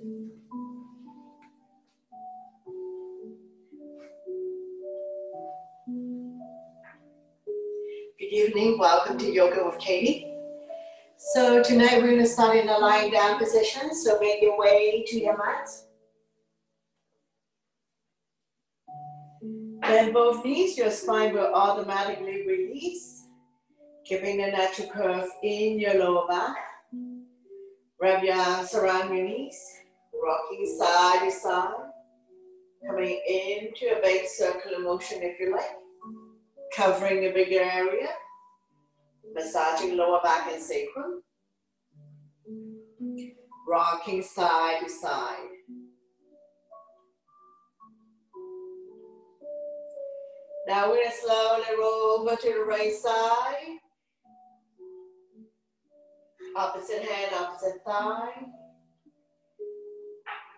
Good evening, welcome to Yoga with Katie. So tonight we're going to start in a lying down position, so make your way to your mat. Bend both knees, your spine will automatically release, keeping the natural curve in your lower back. Wrap your arms around your knees, rocking side to side, coming into a big circular motion if you like, covering a bigger area, massaging lower back and sacrum, rocking side to side. Now we're going to slowly roll over to the right side. Opposite hand, opposite thigh.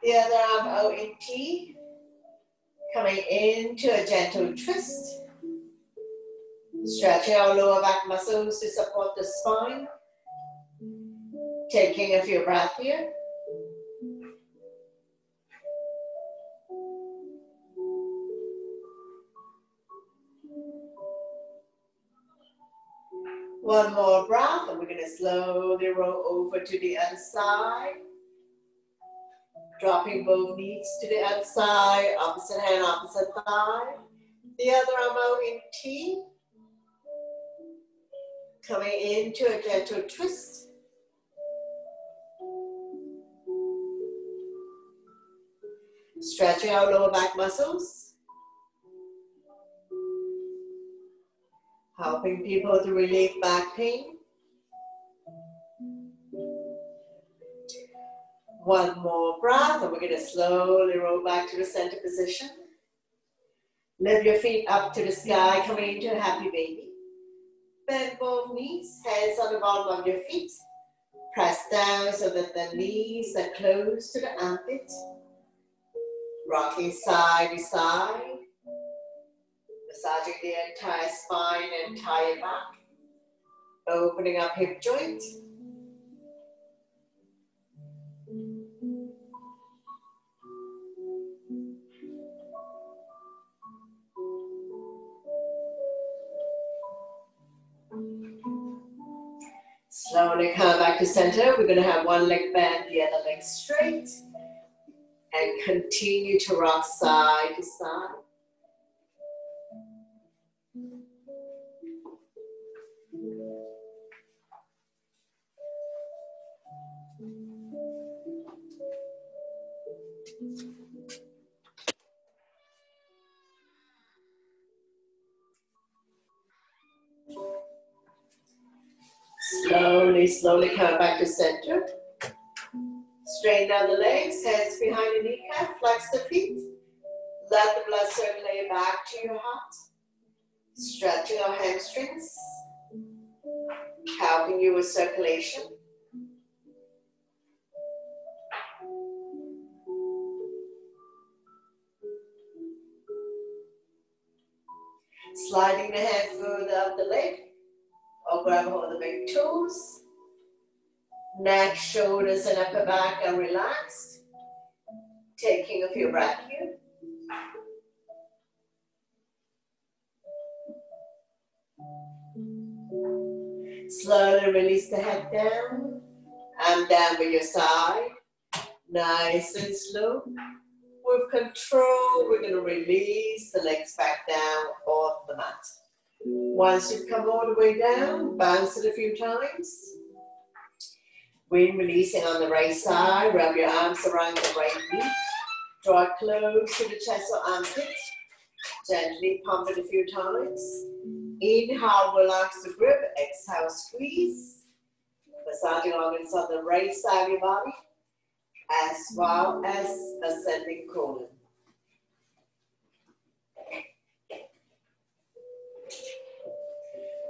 The other arm out in T. Coming into a gentle twist. Stretching our lower back muscles to support the spine. Taking a few breaths here. One more breath, and we're going to slowly roll over to the other side. Dropping both knees to the other side, opposite hand, opposite thigh. The other arm out in T. Coming into a gentle twist. Stretching our lower back muscles. Helping people to relieve back pain. One more breath, and we're going to slowly roll back to the center position. Lift your feet up to the sky, coming into a happy baby. Bend both knees, hands on the bottom of your feet. Press down so that the knees are close to the armpit. Rocking side to side. Massaging the entire spine and entire back. Opening up hip joint. Slowly come back to center. We're going to have one leg bent, the other leg straight. And continue to rock side to side. Slowly come back to center. Straighten out the legs, hands behind the kneecap, flex the feet. Let the blood circulate back to your heart. Stretching our hamstrings, helping you with circulation. Sliding the hand further up the leg, or grab hold of the big toes. Neck, shoulders, and upper back are relaxed. Taking a few breaths here. Slowly release the head down. And down with your side. Nice and slow. With control, we're going to release the legs back down off the mat. Once you've come all the way down, bounce it a few times. When releasing on the right side, wrap your arms around the right knee. Draw it close to the chest or armpit. Gently pump it a few times. Inhale, relax the grip. Exhale, squeeze. Massaging organs on the right side of your body, as well as ascending colon.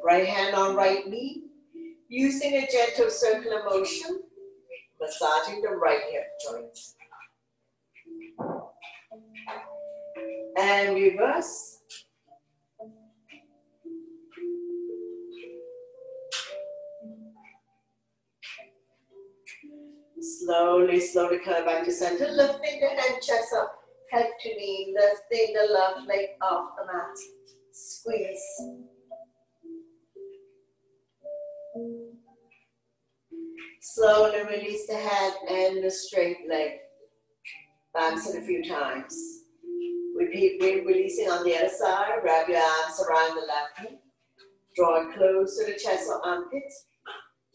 Right hand on right knee. Using a gentle circular motion, massaging the right hip joint. And reverse. Slowly, slowly come back to center. Lifting the hand, chest up, head to knee. Lifting the left leg off the mat. Squeeze. Slowly release the head and the straight leg. Bounce it a few times. Repeat, releasing on the other side. Wrap your arms around the left knee. Draw it close to the chest or armpit.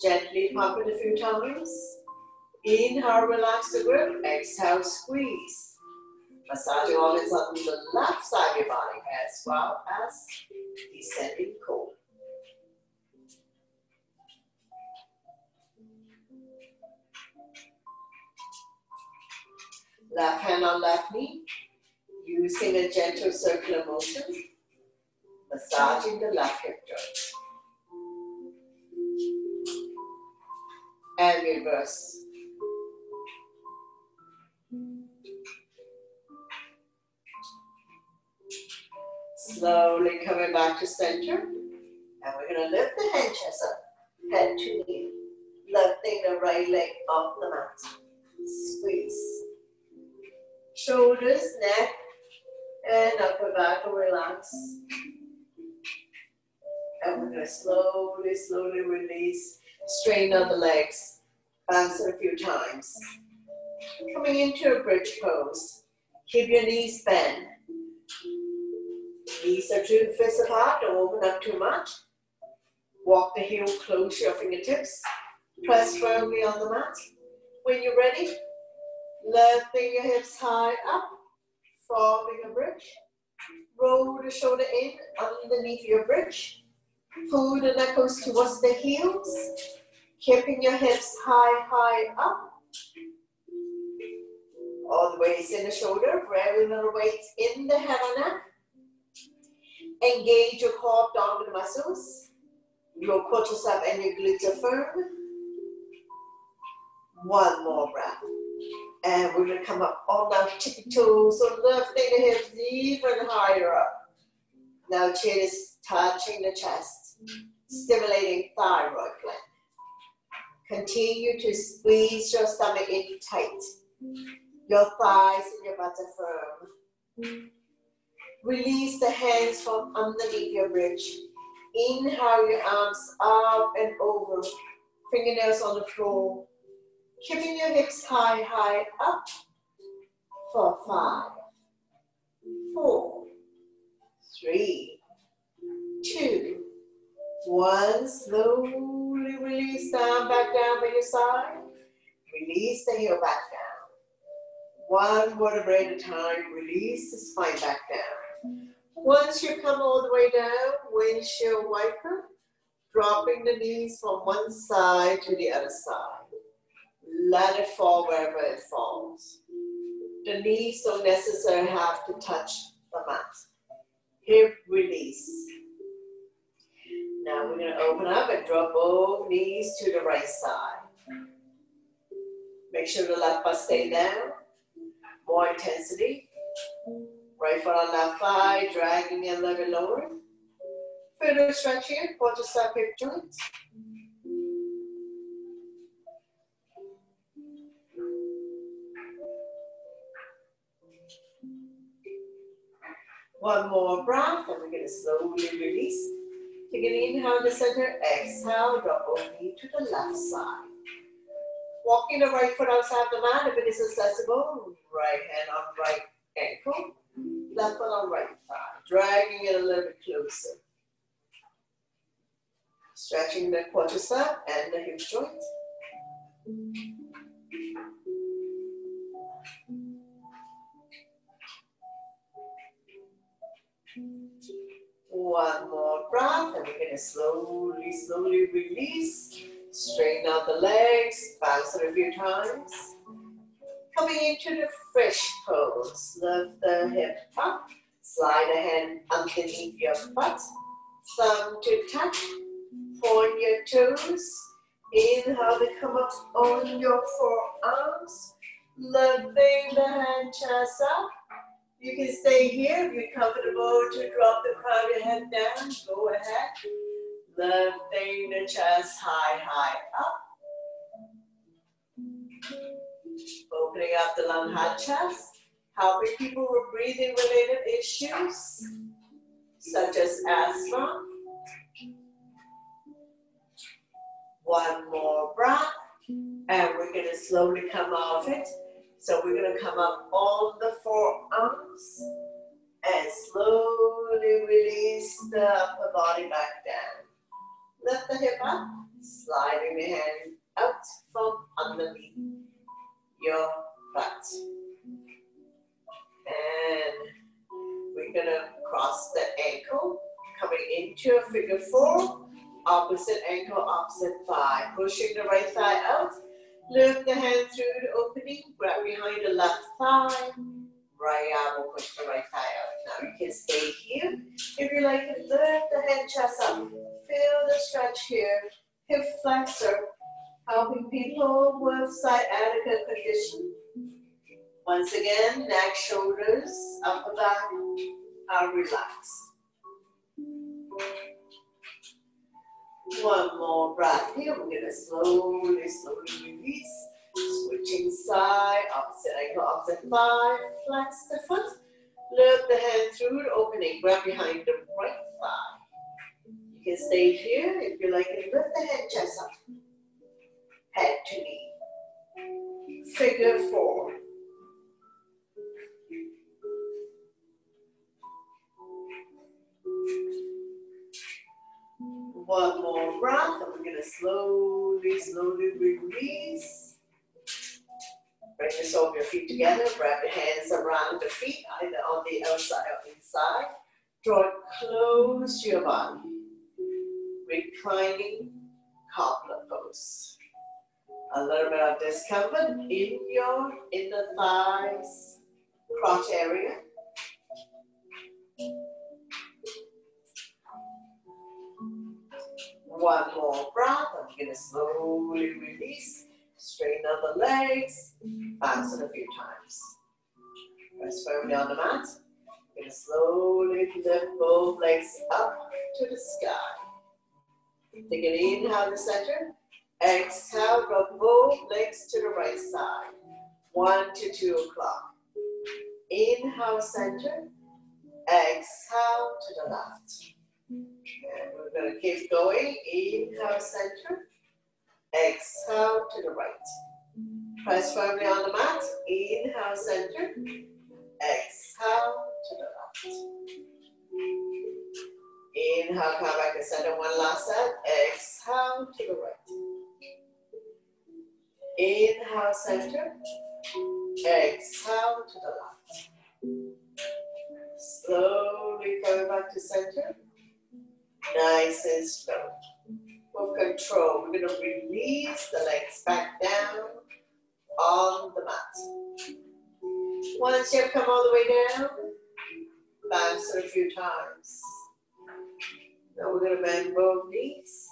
Gently pump it a few times. Inhale, relax the grip. Exhale, squeeze. Massage your organs on the left side of your body as well as descending core. Left hand on left knee, using a gentle circular motion, massaging the left hip joint. And reverse. Slowly coming back to center. And we're going to lift the hand chest up, head to knee. Lifting the right leg off the mat. Squeeze. Shoulders, neck, and upper back will relax. And we're going to slowly, slowly release. Straighten out the legs. Bounce it a few times. Coming into a bridge pose. Keep your knees bent. Knees are 2 fists apart. Don't open up too much. Walk the heel close your fingertips. Press firmly on the mat. When you're ready, lifting your hips high up, forming a bridge. Roll the shoulder in underneath your bridge. Pull the knuckles towards the heels. Keeping your hips high, high up. All the ways in the shoulder. Very little weight in the head or neck. Engage your core abdominal muscles. Your quadriceps and your glutes are firm. One more breath. And we're going to come up all down tippy toes. So lifting the hips even higher up. Now chin is touching the chest. Stimulating thyroid gland. Continue to squeeze your stomach in tight. Your thighs and your butt are firm. Release the hands from underneath your bridge. Inhale your arms up and over. Fingernails on the floor. Keeping your hips high, high up. For 5, 4, 3, 2, 1. Slowly release down, back down by your side. Release the heel back down. One vertebrae at a time. Release the spine back down. Once you come all the way down, windshield wiper. Dropping the knees from one side to the other side. Let it fall wherever it falls. The knees don't necessarily have to touch the mat. Hip release. Now we're going to open up and drop both knees to the right side. Make sure the left butt stay down. More intensity. Right foot on left thigh, dragging it a little bit lower. Further stretch here, quadricep hip joints. One more breath, and we're going to slowly release. Take an inhale in the center, exhale, drop both knees to the left side. Walking the right foot outside the mat if it is accessible. Right hand on right ankle, left foot on right thigh. Dragging it a little bit closer. Stretching the quadricep and the hip joint. One more breath, and we're going to slowly, slowly release. Straighten out the legs, bounce it a few times. Coming into the fish pose. Lift the hip up, slide the hand underneath your butt. Thumb to touch, point your toes. Inhale to come up on your forearms. Lifting the hand chest up. You can stay here if you're comfortable to drop the crown of your head down. Go ahead. Lifting the chest high, high up. Opening up the lung, heart, chest. Helping people with breathing related issues, such as asthma. One more breath, and we're going to slowly come off it. So we're going to come up on the forearms and slowly release the upper body back down. Lift the hip up, sliding the hand out from underneath your butt. And we're going to cross the ankle, coming into a figure 4, opposite ankle, opposite thigh. Pushing the right thigh out, lift the hand through the opening, grab behind the left thigh, right arm will push the right thigh out. Now you can stay here. If you like to lift the head, chest up, feel the stretch here, hip flexor, helping people with sciatica condition. Once again, neck, shoulders, upper back are relaxed. One more breath here. We're going to slowly release. Switching side, opposite ankle, opposite thigh. Flex the foot. Lift the hand through the opening. Grab behind the right thigh. You can stay here if you like it. Lift the head, chest up. Head to knee. Figure 4. One more breath, and we're going to slowly release. Bring the soles of your feet together. Wrap your hands around the feet, either on the outside or inside. Draw it close to your body. Reclining cobbler pose. A little bit of discomfort in your inner thighs, crotch area. One more breath. I'm going to slowly release. Straighten out the legs. Bounce it a few times. Press firmly on the mat. I'm going to slowly lift both legs up to the sky. Take an inhale to center. Exhale, draw both legs to the right side. 1 to 2 o'clock. Inhale, center. Exhale to the left. And we're going to keep going. Inhale, center. Exhale to the right. Press firmly on the mat. Inhale, center. Exhale to the left. Inhale, come back to center. One last set. Exhale to the right. Inhale, center. Exhale to the left. Slowly coming back to center. Nice and slow. With control, we're going to release the legs back down on the mat. Once you've come all the way down, bounce it a few times. Now we're going to bend both knees.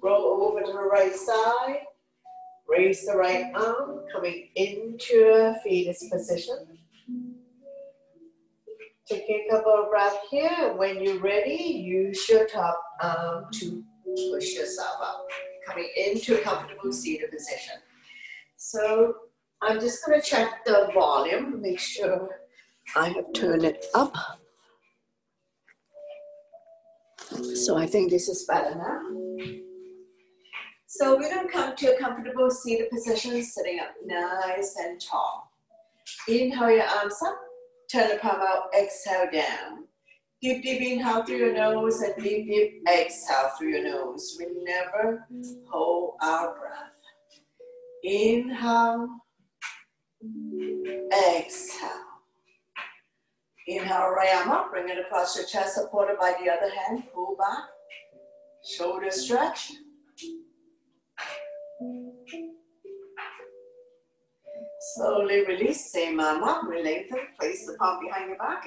Roll over to the right side. Raise the right arm, coming into a fetus position. Take a couple of breaths here. When you're ready, use your top arm to push yourself up. Coming into a comfortable seated position. So I'm just going to check the volume, make sure I have turned it up. So I think this is better now. So we're going to come to a comfortable seated position, sitting up nice and tall. Inhale your arms up. Turn the palm out, exhale down. Deep inhale through your nose and deep exhale through your nose. We never hold our breath. Inhale, exhale. Inhale, right arm up, bring it across your chest, supported by the other hand. Pull back, shoulder stretch. Slowly release, same arm up, lengthen, place the palm behind your back.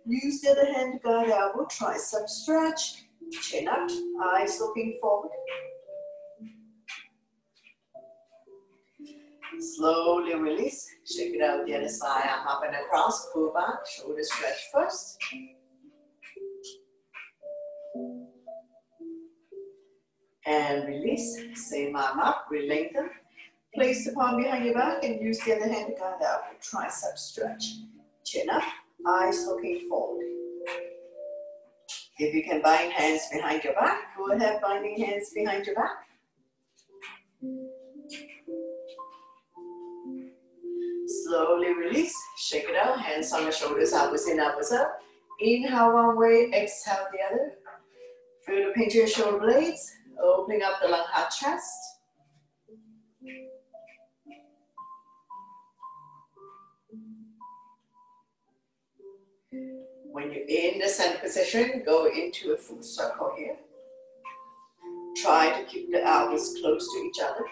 Use the other hand to guide elbow, tricep stretch, chin up, eyes looking forward. Slowly release, shake it out the other side, arm up and across, pull back, shoulder stretch first. And release, same arm up, lengthen. Place the palm behind your back and use the other hand to guide out. Tricep stretch. Chin up, eyes looking forward. If you can bind hands behind your back, go ahead binding hands behind your back. Slowly release, shake it out, hands on the shoulders, upwards in, upwards up. Inhale one way, exhale the other. Feel the pinch of your shoulder blades, opening up the lung, heart, chest. When you're in the center position, go into a full circle here. Try to keep the elbows close to each other.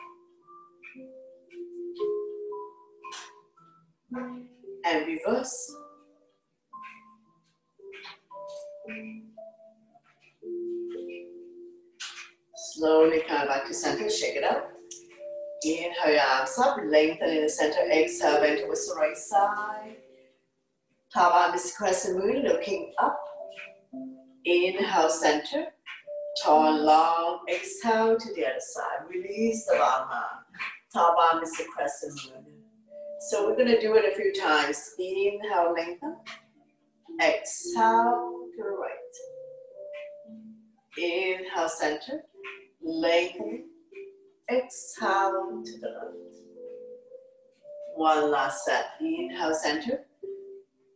And reverse. Slowly come back to center, shake it up. Inhale your arms up, lengthen in the center, exhale, bend towards the right side. Top arm is crescent moon, looking up. Inhale, center. Tall, long, exhale to the other side. Release the bottom arm. Top arm is the crescent moon. So we're going to do it a few times. Inhale, lengthen. Exhale to the right. Inhale, center. Lengthen. Exhale to the left. One last set. Inhale, center.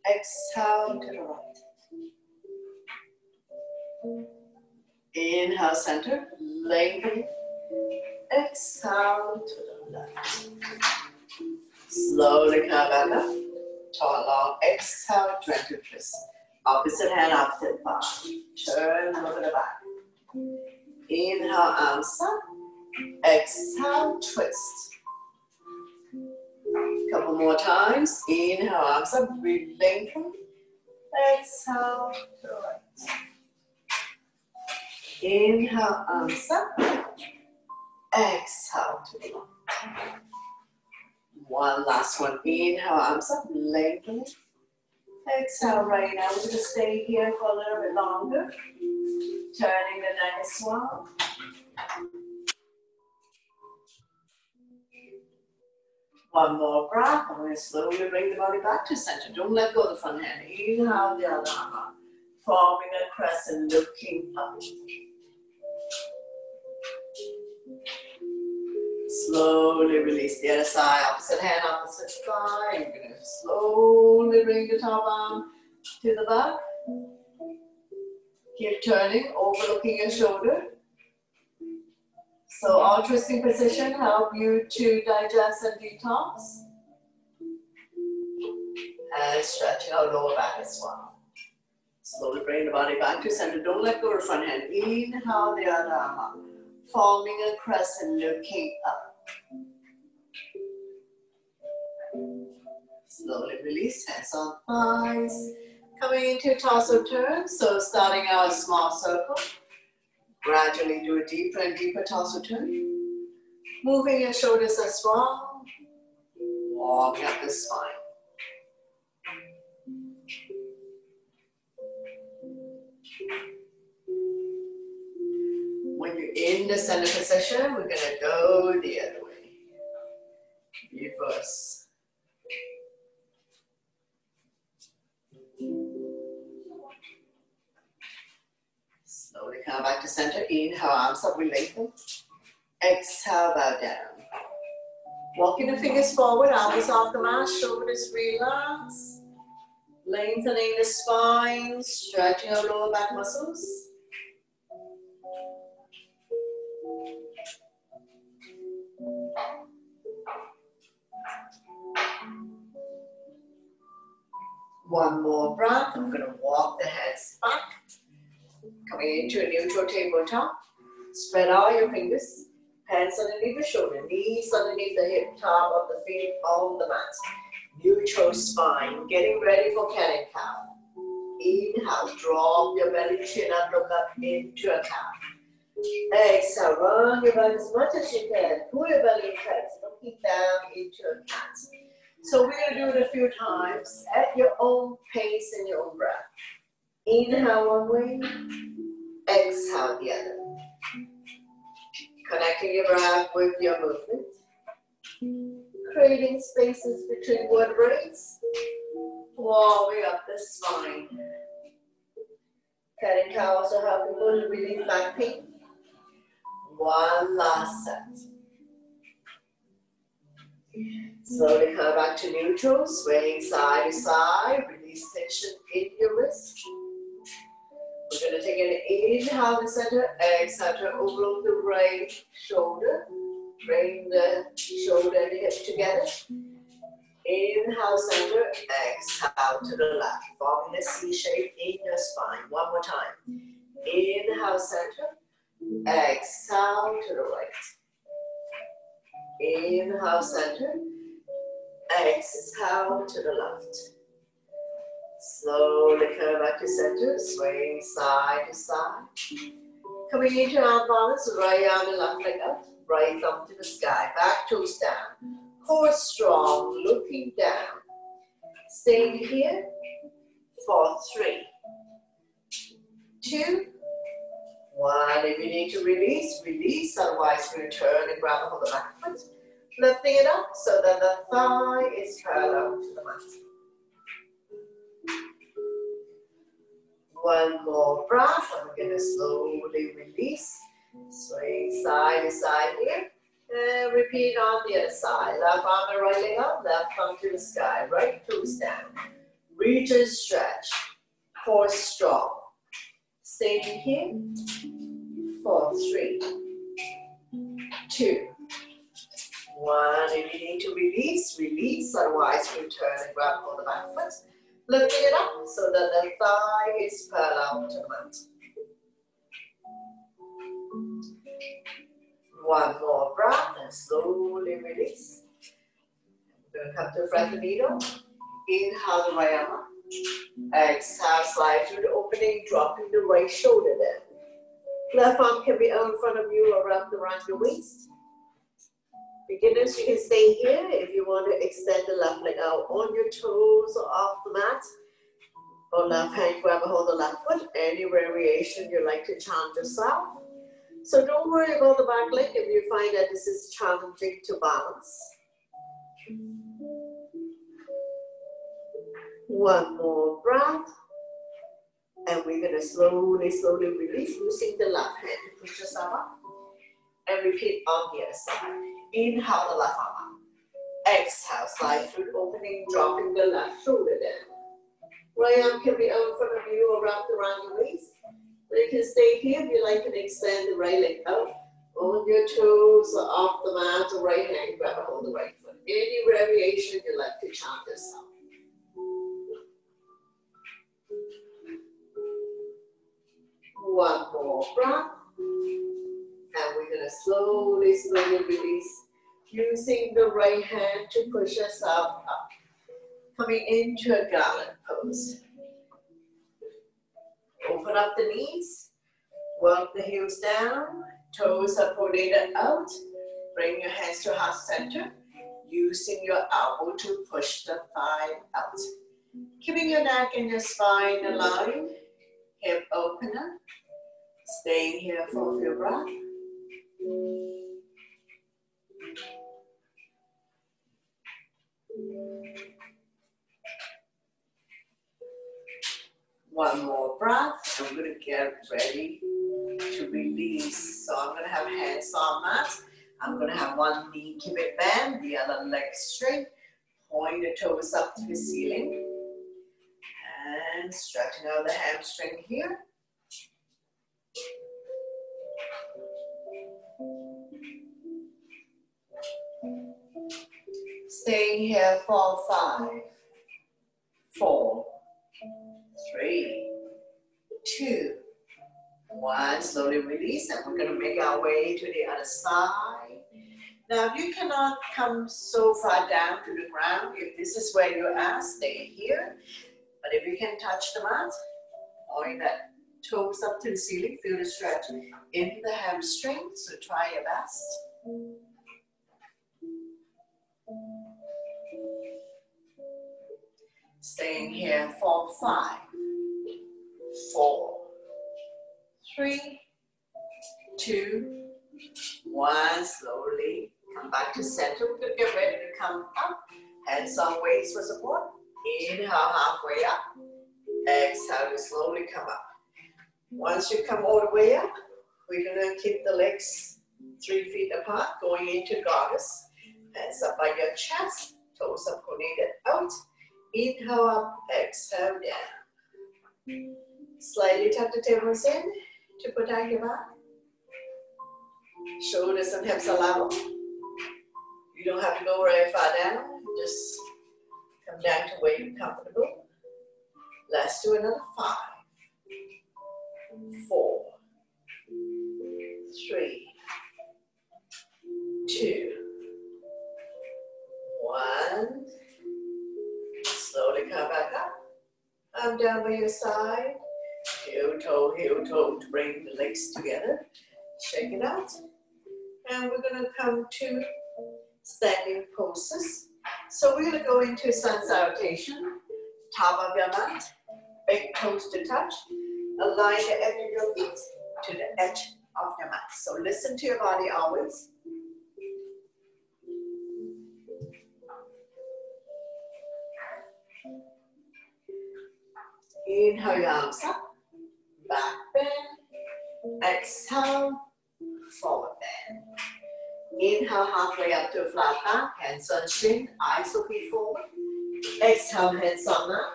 Exhale to the right. Inhale, center. Lengthen. Exhale to the left. Slowly come back up. Tall, long. Exhale, gentle twist. Opposite hand, opposite palm. Turn over the back. Inhale, arms up. Exhale, twist. Couple more times. Inhale, arms up. Breathe, lengthen. Exhale to the right. Inhale, arms up. Exhale to the left. One last one. Inhale, arms up. Lengthen. Exhale right now. We're going to stay here for a little bit longer. Turning the neck as well. One more breath. I'm going to slowly bring the body back to center. Don't let go of the front hand. Inhale the other arm up. Forming a crescent, looking up. Slowly release the other side. Opposite hand, opposite thigh. You're going to slowly bring the top arm to the back. Keep turning, overlooking your shoulder. So all twisting position help you to digest and detox. And stretching out lower back as well. Slowly bring the body back to center. Don't let go of the front hand. Inhale the other arm up. Forming a crescent, looking up. Slowly release, hands on thighs. Coming into torso turn. So starting out a small circle. Gradually do a deeper and deeper torso turn. Moving your shoulders as well. Walking up the spine. When you're in the center position, we're going to go the other way. Reverse. Slowly come back to center. Inhale, arms up, we lengthen. Exhale, bow down. Walking the fingers forward, elbows off the mat, shoulders relax. Lengthening the spine, stretching our lower back muscles. One more breath. I'm going to walk the hands back. Coming into a neutral tabletop. Spread out your fingers. Hands underneath the shoulder. Knees underneath the hip. Top of the feet on the mat. Neutral spine. Getting ready for cat and cow. Inhale. Drop your belly, chin up, look up into a cow. Exhale. Run your back as much as you can. Pull your belly in tight. Looking down into a cat. So we're going to do it a few times at your own pace and your own breath. Inhale one way, exhale the other. Connecting your breath with your movement. Creating spaces between vertebrae. Warming up the spine. Cat and cow also help people to relieve back pain. One last set. Slowly come back to neutral, swaying side to side. Release tension in your wrist. We're going to take an inhale to center, exhale to overload the right shoulder. Bring the shoulder and the hip together. Inhale, center, exhale to the left. Forming a C shape in your spine. One more time. Inhale, center, exhale to the right. Inhale, center, exhale to the left. Slowly come back to center, swaying side to side. Coming into our balance, right arm and left leg up, right thumb to the sky, back toes down. Core strong, looking down. Staying here for 3, 2, 1. If you need to release, release. Otherwise, return and grab a hold of the back foot. Lifting it up so that the thigh is parallel to the mat. One more breath, and we're going to slowly release. Swing side to side here. And repeat on the other side. Left arm and right leg up, left thumb to the sky, right toes down. Reach and stretch. Core strong. Stay here for 3, 2, 1. If you need to release, release. Otherwise, return and grab hold of the back foot. Lifting it up so that the thigh is parallel to the mat. One more breath and slowly release. We're going to come to front the needle. Inhale the right arm up. Exhale, slide through the opening, dropping the right shoulder down. Left arm can be out in front of you or wrapped around your waist. Beginners, you can stay here. If you want to extend the left leg out on your toes or off the mat, or left hand grab a hold of the left foot. Any variation you like to challenge yourself. So don't worry about the back leg if you find that this is challenging to balance. One more breath. And we're going to slowly, slowly release, using the left hand to push yourself up. And repeat on the other side. Inhale the left arm up. Exhale, slide through the opening, dropping the left shoulder down. Right arm can be out in front of you or wrapped around your waist. But you can stay here if you like and extend the right leg out. On your toes or off the mat, or right hand, grab a hold of the right foot. Any variation you like to challenge yourself. One more breath. And we're going to slowly, slowly release. Using the right hand to push yourself up. Coming into a garland pose. Open up the knees. Work the heels down. Toes are pointed out. Bring your hands to heart center. Using your elbow to push the thigh out. Keeping your neck and your spine aligned. Hip opener. Staying here for a few breaths. One more breath. I'm going to get ready to release. So I'm going to have hands on mat. I'm going to have one knee keep it bent, the other leg straight. Point the toes up to the ceiling. And stretching out the hamstring here. Staying here for 5, 4, 3, 2, 1. Slowly release, and we're going to make our way to the other side. Now, if you cannot come so far down to the ground, if this is where you are, stay here. But if you can touch the mat, point that toes up to the ceiling, feel the stretch in the hamstring, so try your best. Staying here for 5, 4, 3, 2, 1. Slowly come back to center. We're going to get ready to come up. Hands on waist for support. Inhale, halfway up. Exhale to slowly come up. Once you come all the way up, we're going to keep the legs 3 feet apart, going into goddess. Hands up by your chest, toes up, coordinated out. Inhale up, exhale down. Slightly tuck the tailbone in to protect your back. Shoulders and hips are level. You don't have to go very far down. Just come down to where you're comfortable. Let's do another 5, 4, 3, 2, 1. Slowly come back up. Arm down by your side. Heel toe to bring the legs together. Shake it out. And we're going to come to standing poses. So we're going to go into sun salutation. Top of your mat. Big toes to touch. Align the edge of your feet to the edge of your mat. So listen to your body always. Inhale your arms up, back bend, exhale, forward bend. Inhale halfway up to a flat back, hands on shin, eyes open forward. Exhale, hands on mat,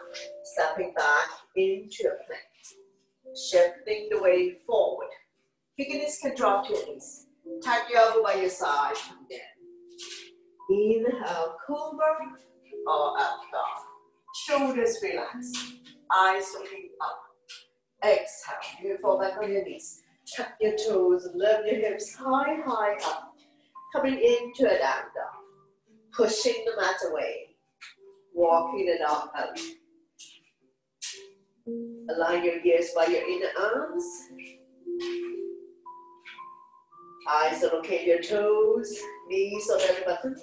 stepping back into a plank. Shifting the weight forward. Beginners can drop to your knees. Tuck your elbow by your side, come down. Inhale, cobra or up dog. Shoulders relax. Eyes looking up. Exhale. You fall back on your knees. Tuck your toes. Lift your hips high, high up. Coming into a down dog. Pushing the mat away. Walking it out. Align your ears by your inner arms. Eyes are locate your toes. Knees on every button.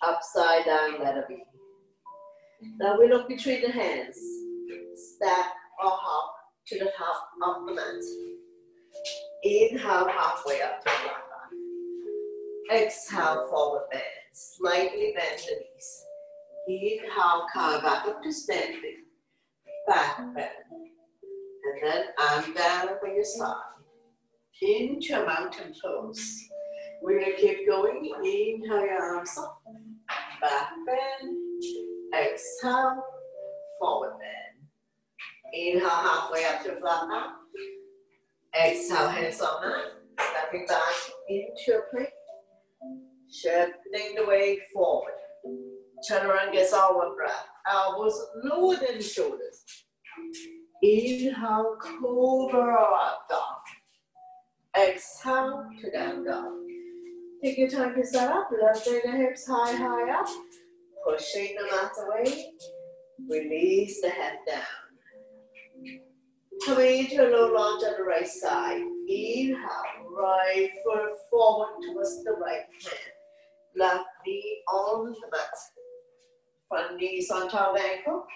Upside down, letter B. Now we look between the hands. Step or hop to the top of the mat. Inhale, halfway up to flat back. Exhale, forward bend. Slightly bend the knees. Inhale, come back up to standing. Back bend. And then arm down over your side. Into a mountain pose. We're going to keep going. Inhale your arms up. Back bend. Exhale, forward bend. Inhale, halfway up to flat back. Exhale, hands on mat. Stepping back into a plank. Shifting the weight forward. Turn around, get all one breath. Elbows lower than the shoulders. Inhale, cobra or up dog. Exhale to down dog. Take your time to set up. Lifting the hips high, high up. Pushing the mat away. Release the head down. Coming into a low lunge on the right side. Inhale, right foot forward towards the right hand. Left knee on the mat. Front knees on top of the ankle.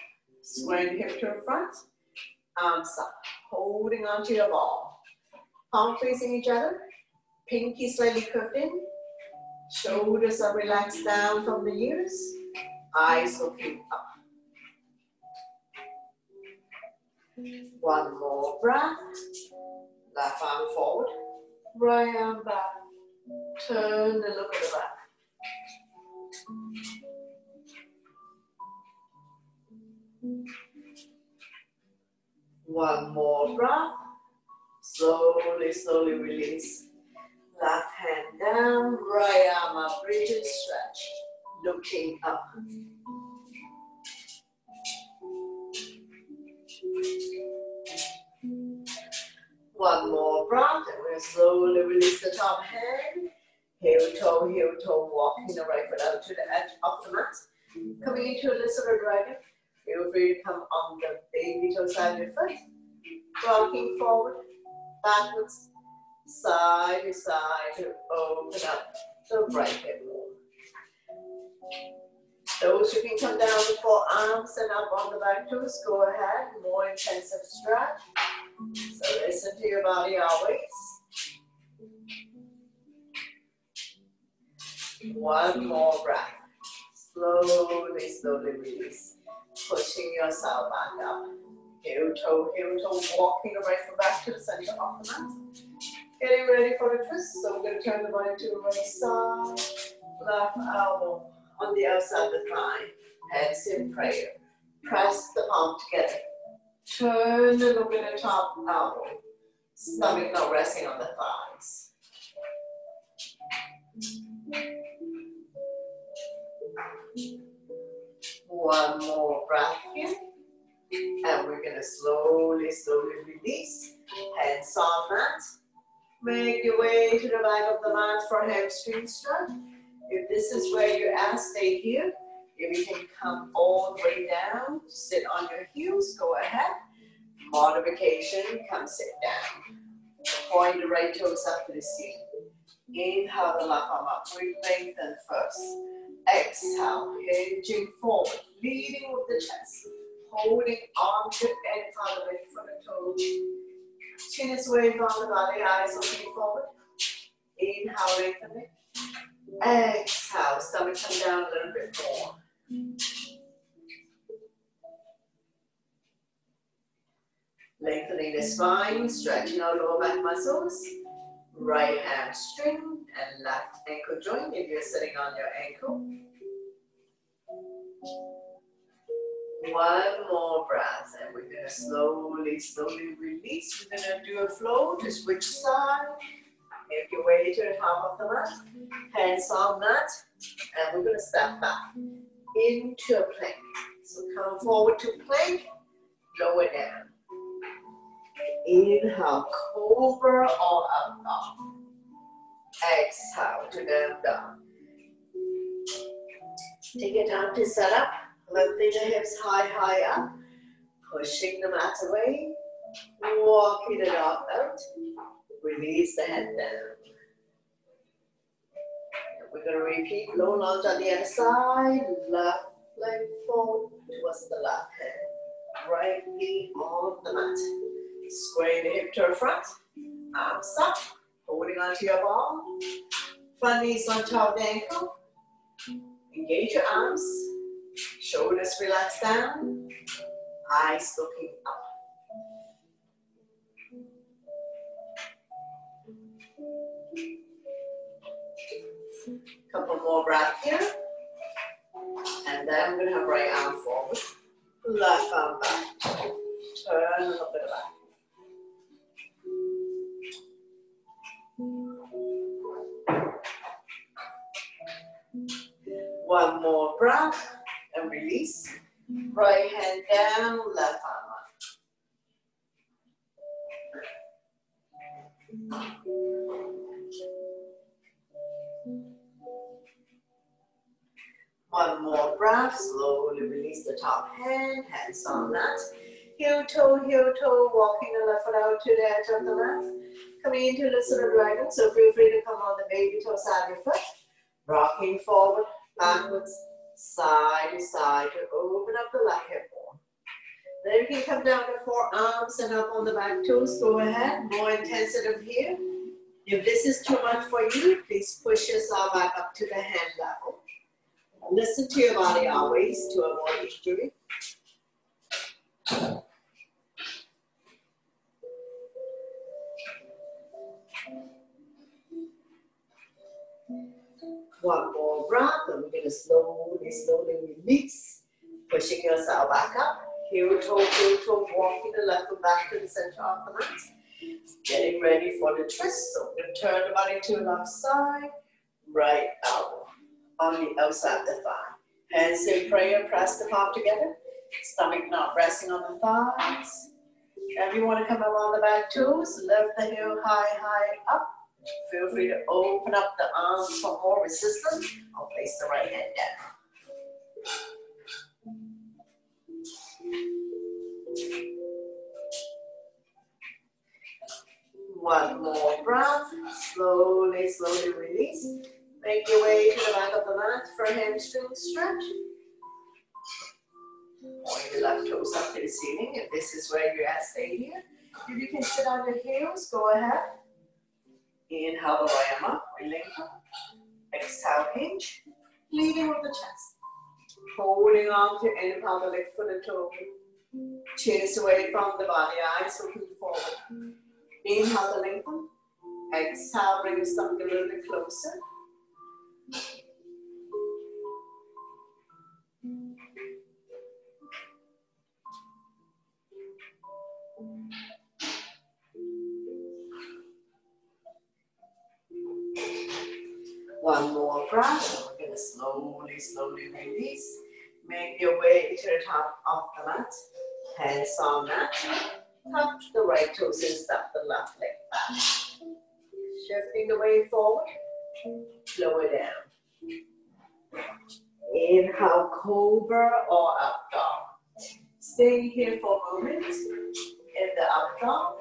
Squaring hip to the front. Arms up. Holding onto your ball. Palm facing each other. Pinky slightly curved in. Shoulders are relaxed down from the ears. Eyes looking up. One more breath. Left arm forward. Right arm back. Turn and look at the back. One more breath. Slowly, slowly release. Left hand down, right arm up, reach and stretch. Looking up. One more breath, and we'll slowly release the top hand. Heel toe, walking the right foot out to the edge of the mat. Coming into a lizard dragon. Feel free to come on the baby toe side of your foot. Rocking forward, backwards, side to side to open up the right hip wall. Those who can come down with forearms and up on the back toes, go ahead. More intensive stretch. So listen to your body always. One more breath. Slowly, slowly release. Pushing yourself back up. Heel toe, walking the right foot back to the center of the mat. Getting ready for the twist. So we're going to turn the body to the right side. Left elbow on the outside of the thigh. Hands in prayer. Press the palm together. Turn and look at the top elbow. Stomach not resting on the thighs. One more breath here. And we're going to slowly, slowly release. Hands on mat. Make your way to the back of the mat for hamstring stretch. If this is where you're at, stay here. If you can come all the way down, sit on your heels, go ahead. Modification, come sit down. Point the right toes up to the ceiling. Inhale the left arm up, breathe lengthen first. Exhale, hinging forward, leading with the chest. Holding on to and out of it from the toes. Chin is away from the body, eyes looking forward. Inhale, lengthen it. Exhale, stomach come down a little bit more. Lengthening the spine, stretching out lower back muscles. Right hamstring and left ankle joint if you're sitting on your ankle. One more breath and we're going to slowly, slowly release. We're going to do a flow to switch side. Make your way to the top of the mat. Hands on mat. And we're going to step back into a plank. So come forward to plank. Lower down. Inhale, cobra or up dog. Exhale to down dog. Take your time to set up. Lifting the hips high, high up. Pushing the mat away. Walking the dog out. Release the head down. And we're going to repeat low lunge on the other side. Left leg forward towards the left hand. Right knee on the mat. Square the hip to the front. Arms up. Holding onto your ball. Front knees on top of the ankle. Engage your arms. Shoulders relax down. Eyes looking up. Couple more breaths here. And then we're going to have right arm forward. Left arm back. Turn a little bit back. One more breath and release. Right hand down, left arm up. One more breath, slowly release the top hand, hands on mat. Heel toe, walking the left foot out to the edge of the mat. Coming into the sort of dragon, so feel free to come on the baby toe side of your foot. Rocking forward, backwards, side to side to open up the left hip bone. Then you can come down to forearms and up on the back toes. Go ahead, more intensive here. If this is too much for you, please push yourself back up to the hand level. Listen to your body always to avoid injury. One more breath, and we're going to slowly, slowly release. Pushing yourself back up. Heel toe, walking the left foot back to the center of the mat. Getting ready for the twist. So we're going to turn the body to the left side. Right elbow on the outside of the thigh. Hands in prayer, press the palm together. Stomach not resting on the thighs. If you want to come up on the back toes, lift the heel high, high up. Feel free to open up the arms for more resistance. I'll place the right hand down. One more breath. Slowly, slowly release. Make your way to the back of the mat for a hamstring stretch. Point the left toes up to the ceiling. If this is where you're at, stay here. If you can sit on your heels, go ahead. Inhale the right arm up, lengthen. Exhale, hinge. Leading with the chest. Holding on to any part of the leg, foot and toe. Chin is away from the body, eyes looking forward. Inhale to lengthen. Exhale, bring your stomach a little bit closer. One more breath, and we're going to slowly, slowly release. Make your way to the top of the mat. Hands on mat. Touch the right toes and step the left leg back. Shifting the weight forward. Lower down. Inhale, cobra or up dog. Stay here for a moment in the up dog.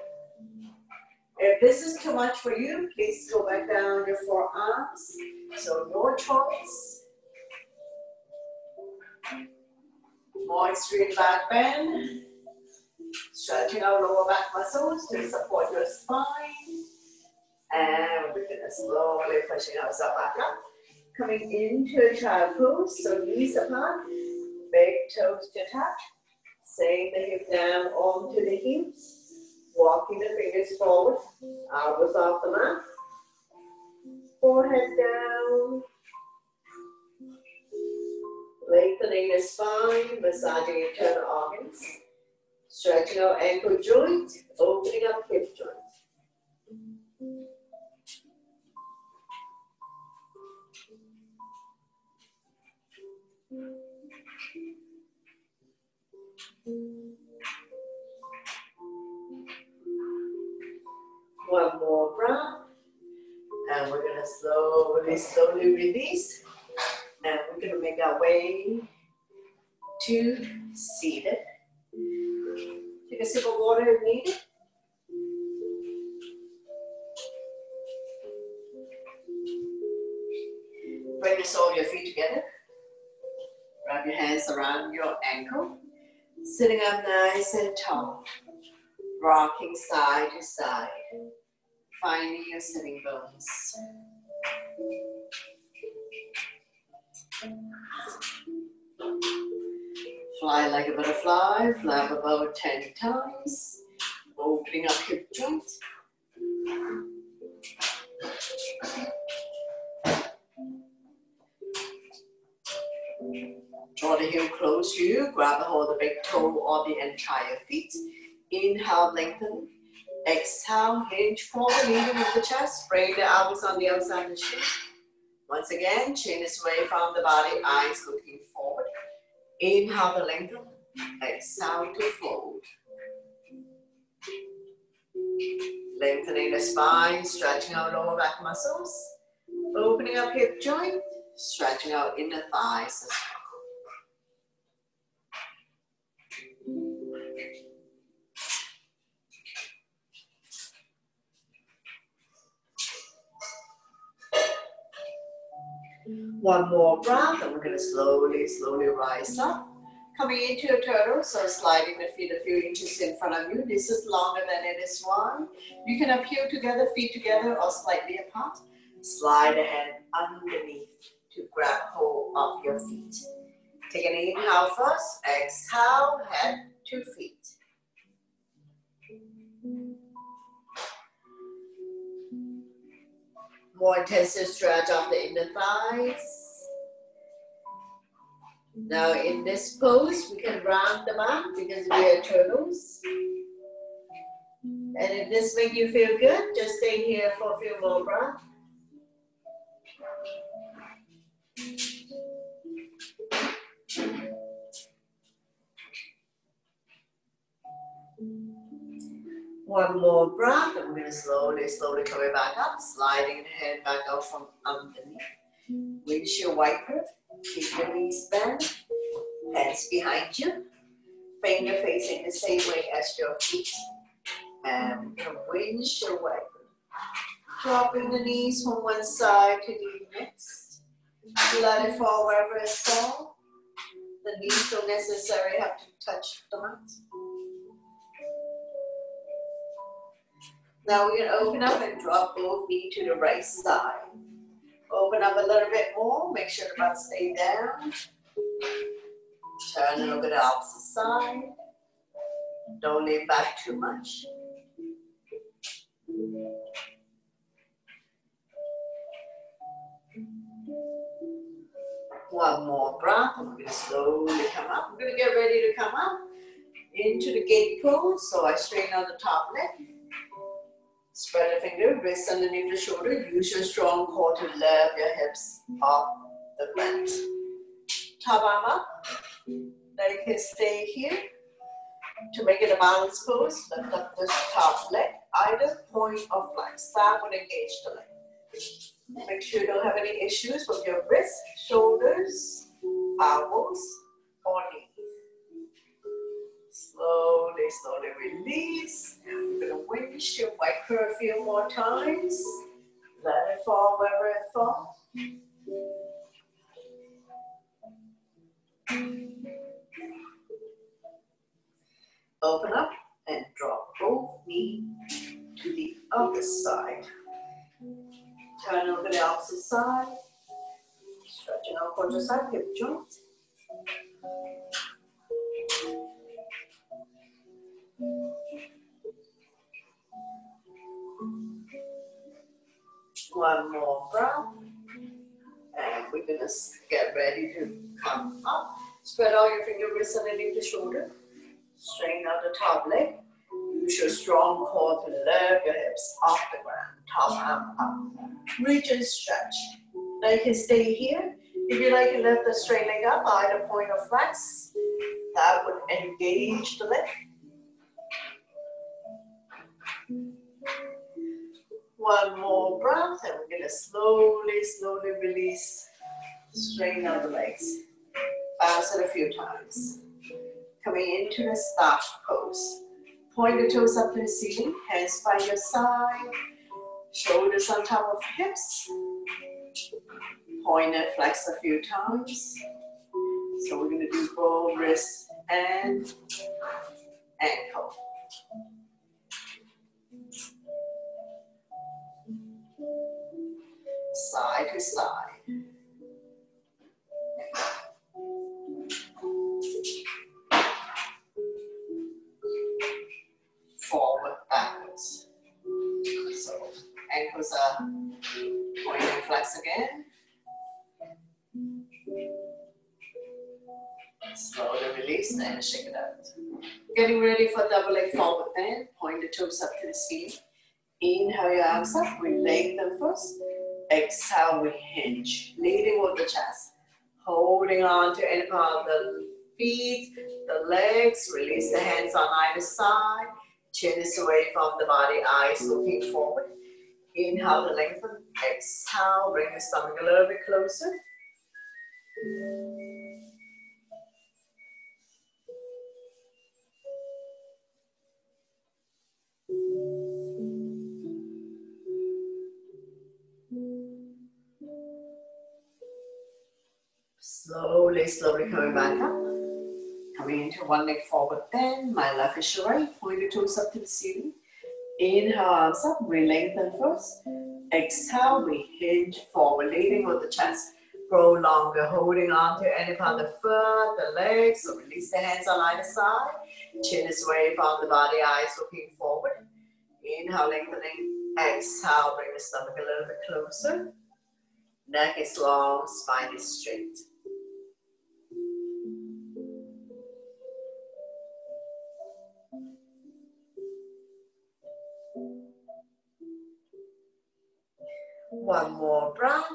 If this is too much for you, please go back down your forearms. So your choice. More extreme back bend. Stretching our lower back muscles to support your spine. And we're going to slowly pushing ourselves back up. Coming into a child pose. So knees apart. Big toes to touch. Same the hip down onto the hips. Walking the fingers forward, elbows off the mat, forehead down, lengthening the spine, massaging internal organs, stretching our ankle joint, opening up hip joint. One more breath, and we're going to slowly, slowly release, and we're going to make our way to seated. Take a sip of water if needed. Bring the sole of your feet together. Wrap your hands around your ankle. Sitting up nice and tall. Rocking side to side. Finding your sitting bones. Fly like a butterfly, flap about 10 times. Opening up hip joint. Draw the heel close to you. Grab a hold of the big toe or the entire feet. Inhale, lengthen. Exhale, hinge forward, leading with the chest. Bring the elbows on the outside of the shin. Once again, chin is away from the body, eyes looking forward. Inhale to lengthen. Exhale to fold. Lengthening the spine, stretching out lower back muscles. Opening up hip joint, stretching out inner thighs as well. One more breath, and we're going to slowly, slowly rise up. Coming into a turtle, so sliding the feet a few inches in front of you. This is longer than it is wide. You can have heel together, feet together, or slightly apart. Slide the hand underneath to grab hold of your feet. Take an inhale first. Exhale, head to feet. More intensive stretch of the inner thighs. Now in this pose, we can round the back because we are turtles. And if this makes you feel good, just stay here for a few more breaths. One more breath, and we're going to slowly, slowly come back up, sliding the head back out from underneath. Windshield wiper, keep your knees bent, hands behind you, finger facing the same way as your feet, and windshield wiper. Dropping the knees from one side to the next. Let it fall wherever it falls. The knees don't necessarily have to touch the mat. Now we're going to open up and drop both knees to the right side. Open up a little bit more. Make sure the butt stay down. Turn and look at the opposite side. Don't lean back too much. One more breath. I'm going to slowly come up. I'm going to get ready to come up into the gate pose. So I straighten out the top leg. Spread the finger, wrist underneath the shoulder. Use your strong core to lift your hips off the mat. Top arm up. Now you can stay here. To make it a balanced pose, lift up this top leg, either point or flex. Start with engage the leg. Make sure you don't have any issues with your wrists, shoulders, elbows, or knees. Slowly, slowly release. And we're going to windshield by curve a few more times. Let it fall wherever it falls. Open up and drop both knees to the other side. Turn over the opposite side. Stretching out quadricep, hip joint. One more breath. And we're going to get ready to come up. Spread all your finger wrists underneath the shoulder. Straighten out the top leg. Use your strong core to lift your hips off the ground. Top arm up. Reach and stretch. Now you can stay here. If you like to lift the straight leg up, either point or flex. That would engage the leg. One more breath, and we're going to slowly, slowly release. Straighten out the legs. Bounce it a few times. Coming into the stop pose. Point the toes up to the ceiling, hands by your side, shoulders on top of hips. Point and flex a few times. So we're going to do both wrist and ankle. Side to side. Forward, backwards. So ankles are point and flex again. Slowly release and shake it out. Getting ready for double leg forward bend. Point the toes up to the ceiling. Inhale your arms up. We lengthen them first. Exhale, we hinge. Leading with the chest. Holding on to any part of the feet, the legs. Release the hands on either side. Chin is away from the body, eyes looking forward. Inhale to lengthen. Exhale, bring the stomach a little bit closer. Slowly, slowly coming back up. Coming into one leg forward bend. My left is your right. Point the toes up to the ceiling. Inhale, arms up. We lengthen first. Exhale, we hinge forward, leading with the chest. Grow longer, holding on to any part of the foot, the legs. So release the hands on either side. Chin is away from the body, eyes looking forward. Inhale, lengthening. Exhale, bring the stomach a little bit closer. Neck is long, spine is straight. One more breath,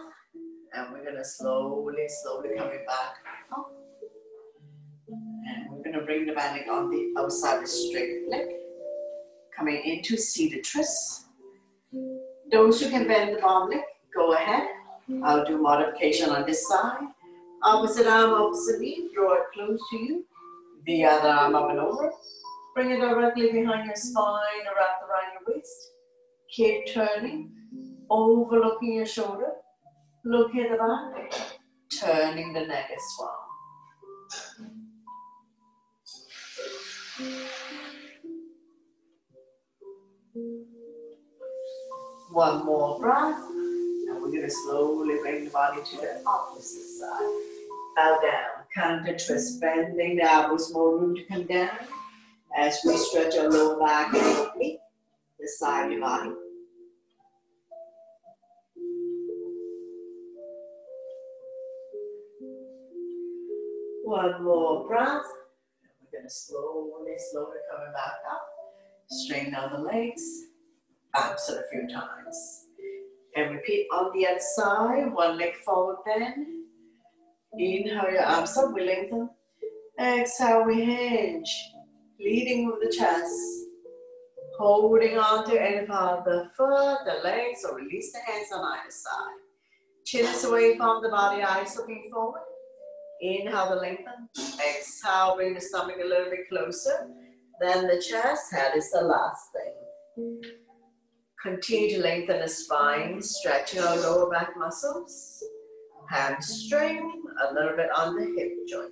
and we're gonna slowly, slowly coming back up. And we're gonna bring the banding on the outside, the straight leg. Coming into seated twist. Those who can bend the bottom leg, go ahead. I'll do modification on this side. Opposite arm, opposite knee, draw it close to you. The other arm up and over. Bring it directly behind your spine, wrap around your waist. Keep turning, overlooking your shoulder. Look at the back, turning the neck as well. One more breath. we're going to slowly bring the body to the opposite side. Bow down, counter twist, bending the elbows, more room to come down. As we stretch our lower back and oblique the side of your body. One more breath. We're going to slowly coming back up. Straighten out the legs. Bounce it a few times. And repeat on the other side. One leg forward bend. Inhale your arms up, we lengthen. Exhale, we hinge. Leading with the chest. Holding on to any part of the foot, the legs, or release the hands on either side. Chin is away from the body, eyes looking forward. Inhale to lengthen. Exhale, bring the stomach a little bit closer. Then the chest, head is the last thing. Continue to lengthen the spine, stretching our lower back muscles. Hamstring, a little bit on the hip joint.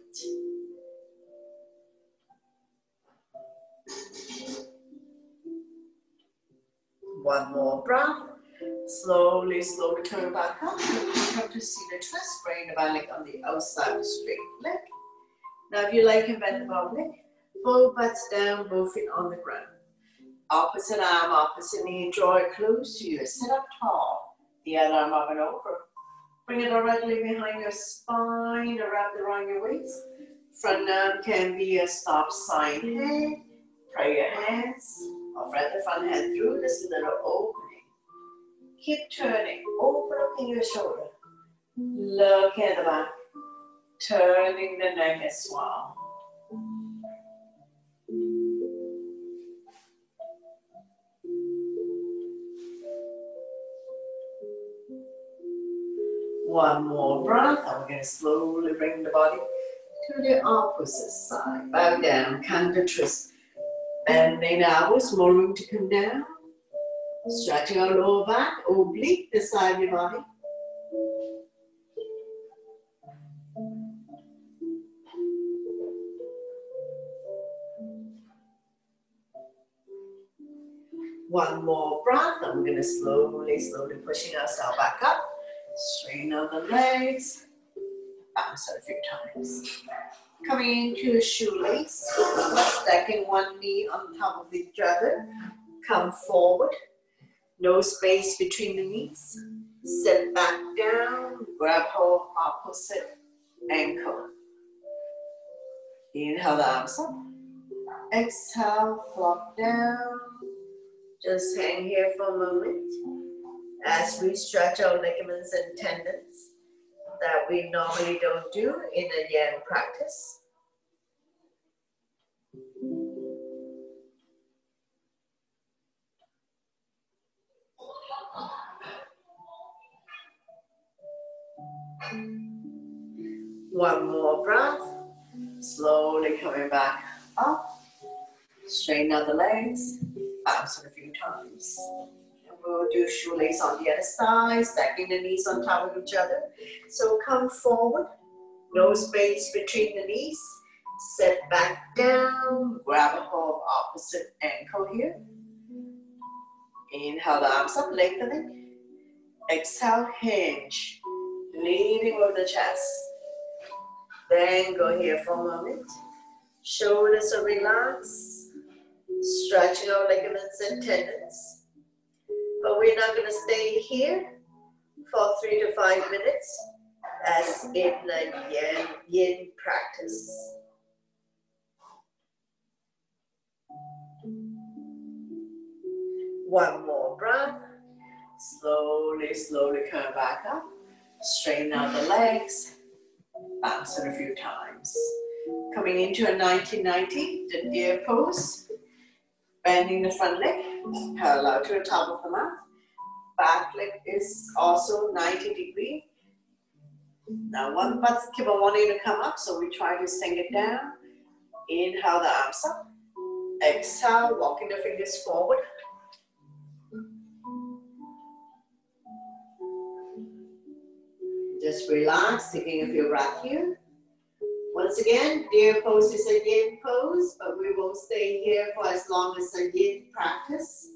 One more breath. Slowly turn back up. Come to seated twist. Bring the back leg on the outside of the straight leg. Now if you like, bend the bottom leg. Both butts down, both feet on the ground. Opposite arm, opposite knee. Draw it close to you. Sit up tall. The other arm up and over. Bring it directly behind your spine. Wrap it around your waist. Front arm can be a stop sign head. Pray your hands. Or thread the front hand through this little opening. Keep turning, overlooking your shoulder. Look at the back, turning the neck as well. One more breath, and we're going to slowly bring the body to the opposite side. Bow down, counter twist. Bending the elbows, more room to come down. Stretching our lower back, oblique the side of your body. One more breath, and we're going to slowly pushing ourselves back up. Straighten out the legs. Bounce it a few times. Coming into a shoelace. Stacking one knee on top of each other. Come forward. No space between the knees. Sit back down. Grab hold opposite ankle. Inhale the arms up. Exhale, flop down. Just hang here for a moment as we stretch our ligaments and tendons that we normally don't do in a yin practice. One more breath. Slowly coming back up. Straighten out the legs. Bounce it a few times. And we'll do shoelace on the other side, stacking the knees on top of each other. So come forward. No space between the knees. Sit back down. Grab a hold of opposite ankle here. Inhale the arms up, lengthening. Exhale, hinge. Leaning over the chest. Then go here for a moment. Shoulders are relaxed. Stretching our ligaments and tendons. But we're not going to stay here for 3 to 5 minutes as in the yin practice. One more breath. Slowly come back up. Straighten out the legs. Bounce it a few times. Coming into a 90-90, the deer pose. Bending the front leg, parallel to the top of the mat. Back leg is also 90 degrees. Now one butt keep on wanting to come up, so we try to sink it down. Inhale the arms up. Exhale, walking the fingers forward. Just relax, taking a few breaths here. Once again, deer pose is a yin pose, but we won't stay here for as long as the yin practice.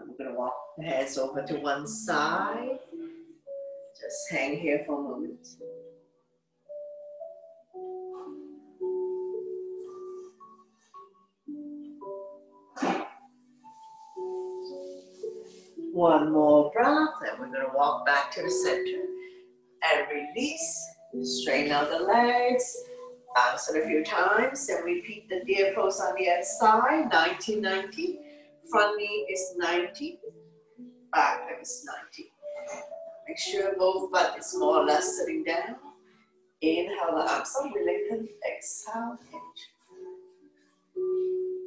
And we're going to walk the hands over to one side. Just hang here for a moment. One more breath, and we're going to walk back to the center and release. Straighten out the legs. Bounce it a few times and repeat the deer pose on the other side. 90, 90. Front knee is 90. Back leg is 90. Make sure both butt is more or less sitting down. Inhale the arms up, we lengthen. Exhale, hinge.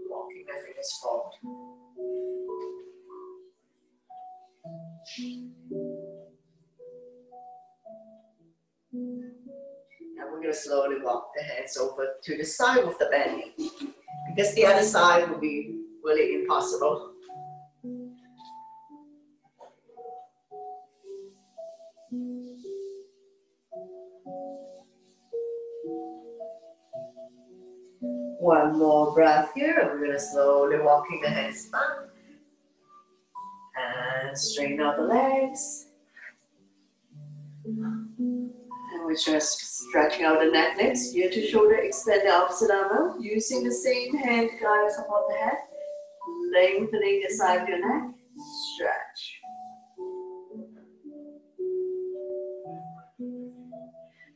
Walking the fingers forward. And we're going to slowly walk the hands over to the side of the belly, because the other side will be really impossible. One more breath here, and we're going to slowly walking the hands back. And straighten out the legs. And we're just stretching out the neck next. Ear to shoulder, extend the opposite arm out. Using the same hand to guide us upon the head. Lengthening the side of your neck. Stretch.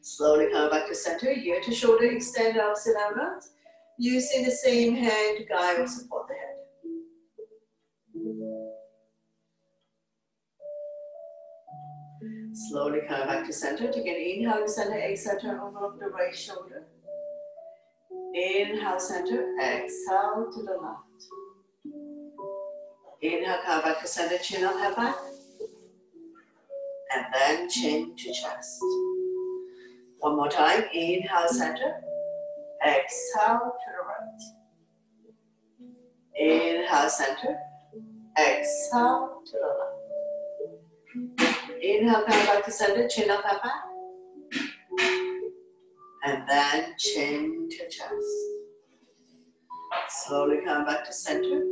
Slowly come back to center. Ear to shoulder, extend the opposite arm out. Using the same hand to guide or support the head. Slowly come back to center. Take an inhale to center, exhale, turn over the right shoulder. Inhale, center, exhale to the left. Inhale, come back to center, chin up, head back. And then chin to chest. One more time. Inhale, center, exhale to the right. Inhale, center, exhale to the left. Inhale, come back to center, chin up, head back. And then chin to chest. Slowly come back to center.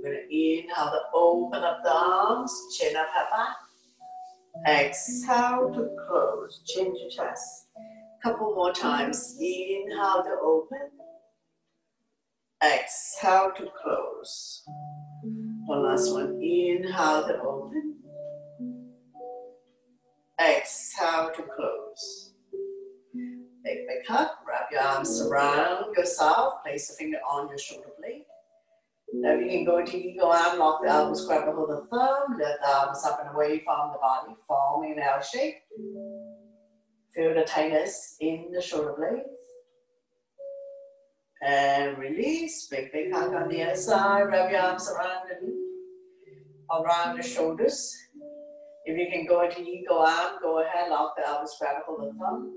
We're going to inhale to open up the arms, chin up, head back. Exhale to close, chin to chest. Couple more times. Inhale to open. Exhale to close. One last one. Inhale to open. Exhale to close. Take big hug. Wrap your arms around yourself. Place a finger on your shoulder blade. Now you can go into ego arm, lock the elbows, grab a hold of the thumb, lift the arms up and away from the body, forming an L shape. Feel the tightness in the shoulder blades. And release. Big hug on the other side. Wrap your arms around the knee, around the shoulders. If you can go into ego arm, go ahead, lock the elbows, grab a hold of the thumb.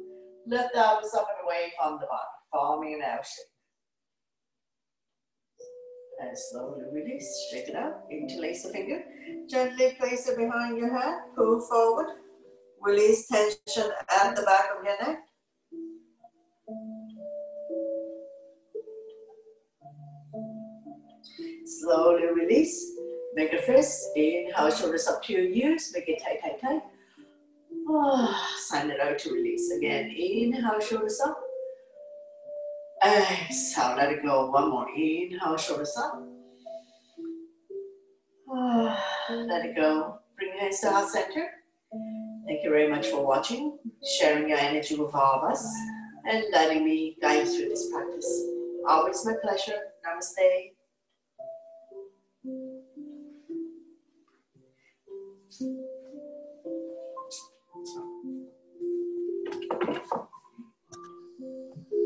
Lift the elbows up and away from the body, forming an L shape. And slowly release, shake it out, interlace the finger. Gently place it behind your head, pull forward. Release tension at the back of your neck. Slowly release. Make a fist. Inhale, shoulders up to your ears. Make it tight, tight, tight. Send it out to release. Again, inhale, shoulders up. Exhale, let it go. One more. Inhale, shoulders up. Let it go. Bring your hands to heart center. Thank you very much for watching, sharing your energy with all of us, and letting me guide you through this practice. Always my pleasure. Namaste.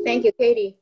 Thank you, Katie.